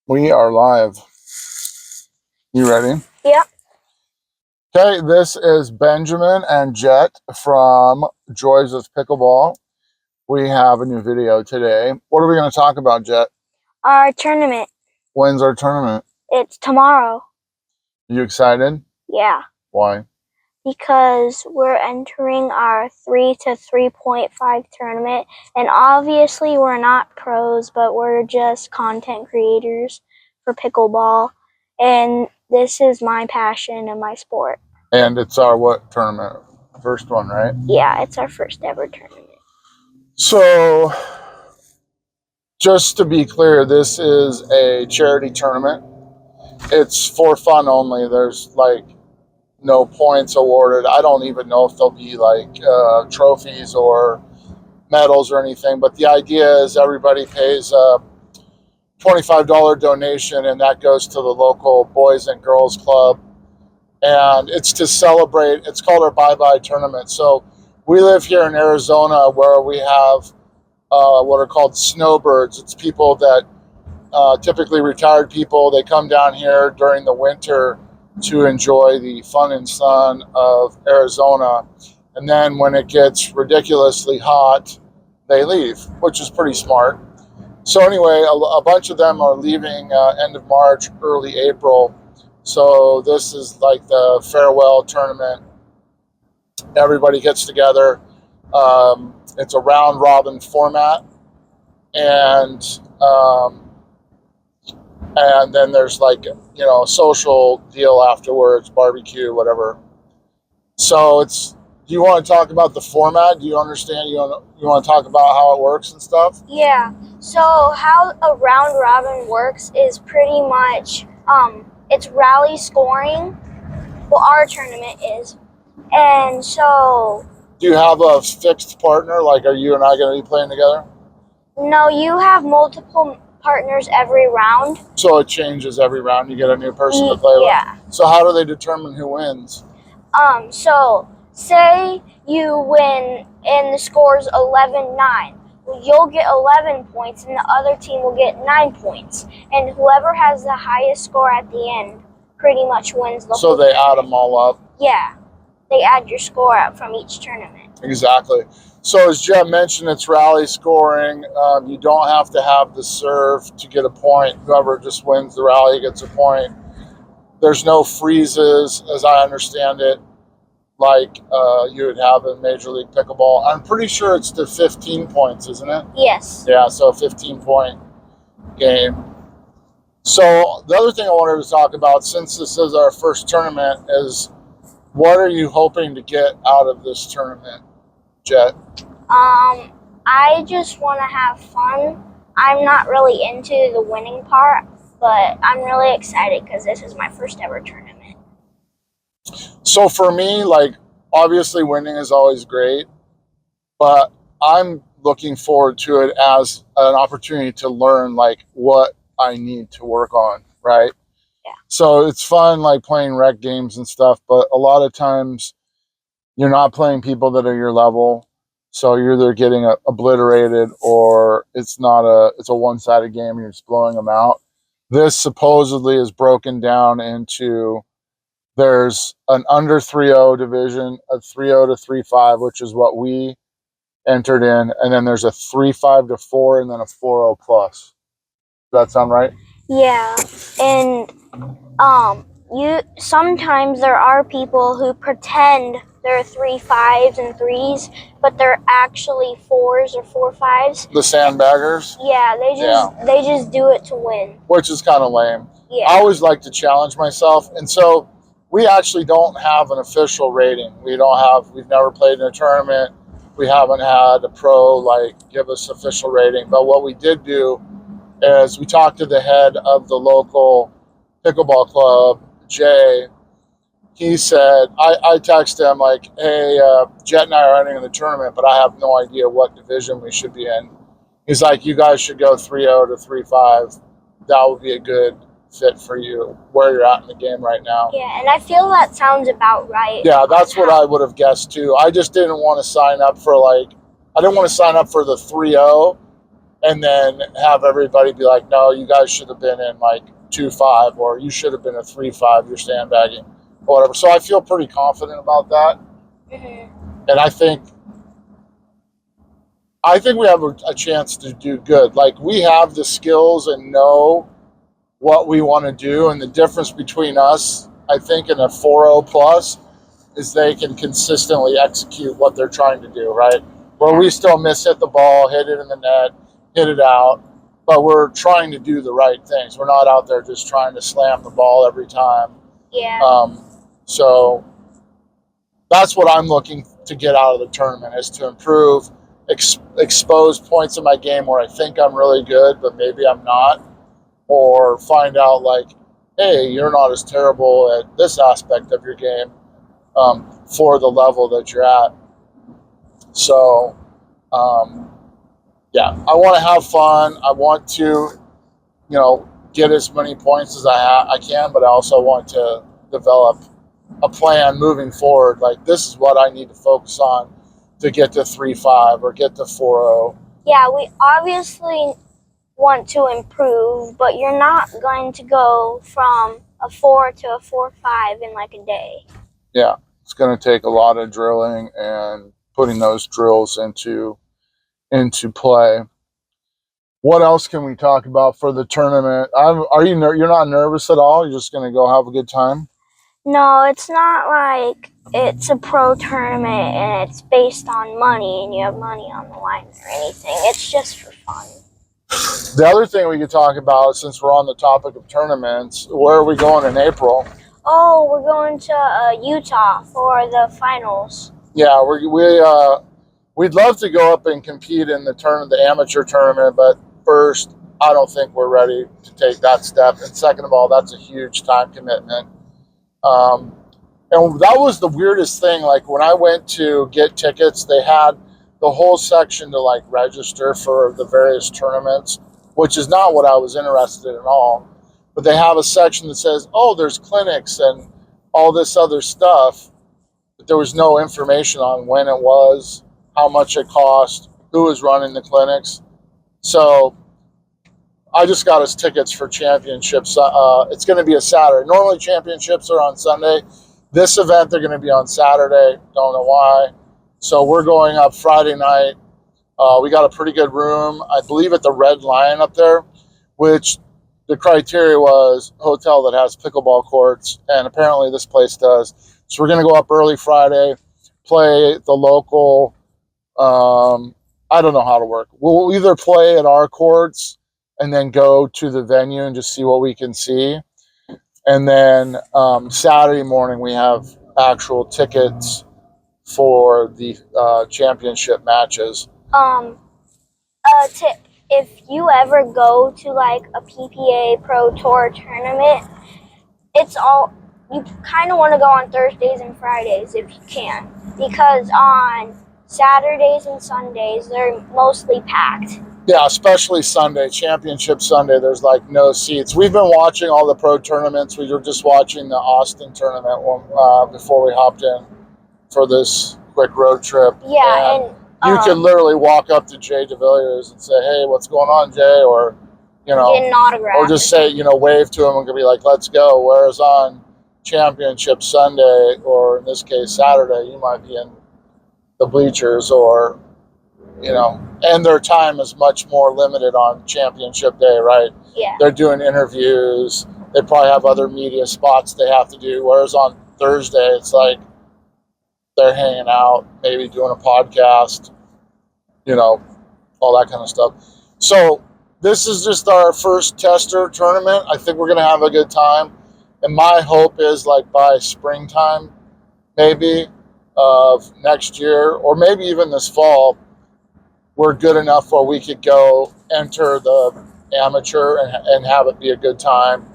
We are live. You ready? Yeah. Okay, this is Benjamin and Jett from Joys of Pickleball. We have a new video today. What are we going to talk about, Jett? Our tournament. When's our tournament? It's tomorrow. You excited? Yeah. Why? Because we're entering our 3 to 3.5 tournament, and obviously we're not pros, but we're just content creators for pickleball, and this is my passion and my sport. And it's our what tournament? First one, right? Yeah, it's our first ever tournament. So, just to be clear, this is a charity tournament. It's for fun only. There's like no points awarded. I don't even know if there'll be like trophies or medals or anything, but the idea is everybody pays a $25 donation, and that goes to the local Boys and Girls Club, and it's to celebrate. It's called our Bye-Bye Tournament. So we live here in Arizona, where we have what are called snowbirds. It's people that typically retired people. They come down here during the winter to enjoy the fun and sun of Arizona. And then when it gets ridiculously hot, they leave, which is pretty smart. So anyway, a bunch of them are leaving end of March, early April. So this is like the farewell tournament. Everybody gets together. It's a round robin format. And then there's like, a social deal afterwards, barbecue, whatever. So do you want to talk about the format? Do you understand? You want to talk about how it works and stuff? Yeah, so how a round robin works is pretty much, it's rally scoring. Well, our tournament is. And so... Do you have a fixed partner? Like, are you and I going to be playing together? No, you have multiple partners every round. So it changes every round. You get a new person to play with? Yeah. So how do they determine who wins? So say you win and the score's 11-9. Well, you'll get 11 points and the other team will get 9 points. And whoever has the highest score at the end pretty much wins the whole So they add them all up? Yeah. They add your score up from each tournament. Exactly. So as Jett mentioned, it's rally scoring. You don't have to have the serve to get a point. Whoever just wins the rally gets a point. There's no freezes, as I understand it, like you would have in Major League Pickleball. I'm pretty sure it's to 15 points, isn't it? Yes. Yeah, so a 15-point game. So the other thing I wanted to talk about, since this is our first tournament, is what are you hoping to get out of this tournament, Jett? I just want to have fun. I'm not really into the winning part, but I'm really excited because this is my first ever tournament. So for me, like, obviously winning is always great, but I'm looking forward to it as an opportunity to learn, like, what I need to work on, right? Yeah. So it's fun, like, playing rec games and stuff, but a lot of times you're not playing people that are your level. So you're either getting obliterated, or it's a one-sided game and you're just blowing them out. This supposedly is broken down into, there's an under 3-0 division, a 3-0 to 3-5, which is what we entered in, and then there's a 3-5 to 4, and then a 4-0 plus. Does that sound right? Yeah, and sometimes there are people who pretend they're 3-5s and 3s, but they're actually 4s or 4-5s. The sandbaggers? Yeah, they just do it to win. Which is kind of lame. Yeah. I always like to challenge myself, and so we actually don't have an official rating. We've never played in a tournament. We haven't had a pro give us official rating. But what we did do is we talked to the head of the local pickleball club, Jay. He said, I texted him like, hey, Jett and I are entering the tournament, but I have no idea what division we should be in. He's like, you guys should go 3-0 to 3-5. That would be a good fit for you, where you're at in the game right now. Yeah, and I feel that sounds about right. Yeah, that's what I would have guessed too. I just didn't want to sign up for the 3-0 and then have everybody be like, no, you guys should have been in like 2-5, or you should have been a 3-5, you're sandbagging, or whatever. So I feel pretty confident about that. And I think we have a chance to do good. Like, we have the skills and know what we want to do, and the difference between us, I think, in a 4-0 plus is they can consistently execute what they're trying to do, right? Where we still hit the ball, hit it in the net, hit it out, but we're trying to do the right things. We're not out there just trying to slam the ball every time. Yeah. So that's what I'm looking to get out of the tournament, is to improve, expose points in my game where I think I'm really good, but maybe I'm not, or find out like, hey, you're not as terrible at this aspect of your game for the level that you're at. So, yeah, I want to have fun. I want to, get as many points as I can, but I also want to develop a plan moving forward. Like, this is what I need to focus on to get to 3-5 or get to 4-0. Yeah, we obviously want to improve, but you're not going to go from a 4 to a 4-5 in like a day. Yeah, it's going to take a lot of drilling and putting those drills into play. What else can we talk about for the tournament? You're not nervous at all? You're just going to go have a good time? No, it's not like it's a pro tournament and it's based on money and you have money on the line or anything. It's just for fun. The other thing we could talk about, since we're on the topic of tournaments, where are we going in April? Oh, we're going to Utah for the finals. Yeah, we'd love to go up and compete in the amateur tournament, but first, I don't think we're ready to take that step. And second of all, that's a huge time commitment. And that was the weirdest thing. Like, when I went to get tickets, they had the whole section to like register for the various tournaments, which is not what I was interested in at all. But they have a section that says, oh, there's clinics and all this other stuff. But there was no information on when it was, how much it cost, who was running the clinics. So I just got us tickets for championships. It's going to be a Saturday. Normally championships are on Sunday. This event, they're going to be on Saturday. Don't know why. So we're going up Friday night. We got a pretty good room, I believe, at the Red Lion up there, which the criteria was a hotel that has pickleball courts, and apparently this place does. So we're going to go up early Friday, play the local, I don't know how to work. We'll either play at our courts and then go to the venue and just see what we can see. And then Saturday morning, we have actual tickets for the championship matches. Tip: if you ever go to like a PPA Pro Tour tournament, you kind of want to go on Thursdays and Fridays if you can, because on Saturdays and Sundays they're mostly packed. Yeah, especially Sunday, Championship Sunday, there's like no seats. We've been watching all the pro tournaments. We were just watching the Austin tournament before we hopped in for this quick road trip. Yeah, and you can literally walk up to Jay DeVilliers and say, hey, what's going on, Jay? Or, get an autograph. Or just say, wave to him and be like, let's go. Whereas on Championship Sunday, or in this case, Saturday, you might be in the bleachers, or, and their time is much more limited on Championship Day, right? Yeah. They're doing interviews. They probably have other media spots they have to do. Whereas on Thursday, it's like they're hanging out, maybe doing a podcast, all that kind of stuff. So this is just our first tester tournament. I think we're going to have a good time. And my hope is, like, by springtime, maybe, of next year, or maybe even this fall, we're good enough where we could go enter the amateur and have it be a good time,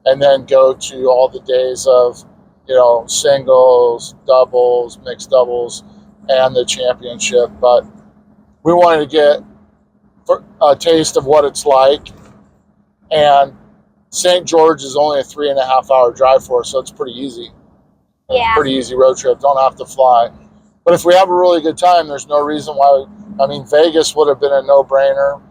and then go to all the days of, singles, doubles, mixed doubles, and the championship. But we wanted to get a taste of what it's like. And St. George is only a 3.5 hour drive for us, so it's pretty easy. Yeah. Pretty easy road trip. Don't have to fly. But if we have a really good time, there's no reason why. Vegas would have been a no-brainer.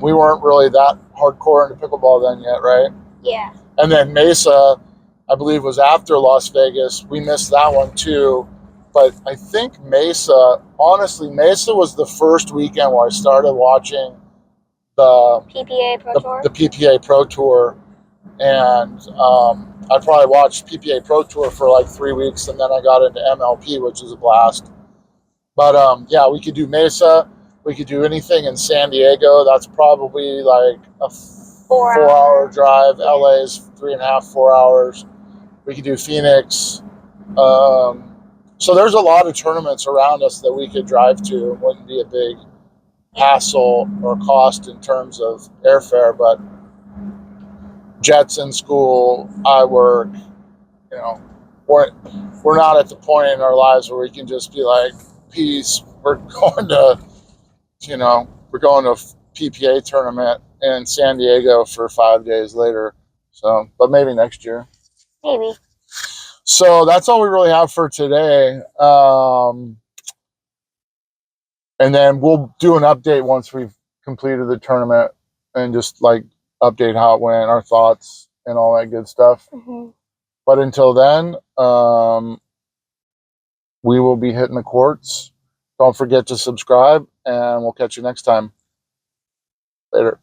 We weren't really that hardcore into pickleball then yet, right? Yeah. And then Mesa, I believe, was after Las Vegas. We missed that one too. But I think Mesa, honestly, Mesa was the first weekend where I started watching the PPA Pro Tour. the PPA Pro Tour. And I probably watched PPA Pro Tour for like 3 weeks, and then I got into MLP, which is a blast. But yeah, we could do Mesa. We could do anything in San Diego. That's probably like a 4-hour drive. Yeah. LA is 3.5, 4 hours. We could do Phoenix. So there's a lot of tournaments around us that we could drive to. It wouldn't be a big hassle or cost in terms of airfare, but Jett's in school, I work, you know, we're not at the point in our lives where we can just be like, peace, we're going to, we're going to a PPA tournament in San Diego for 5 days later. So, but maybe next year. Maybe. So that's all we really have for today. And then we'll do an update once we've completed the tournament and just like update how it went, our thoughts, and all that good stuff. Mm-hmm. But until then, we will be hitting the courts. Don't forget to subscribe, and we'll catch you next time. Later.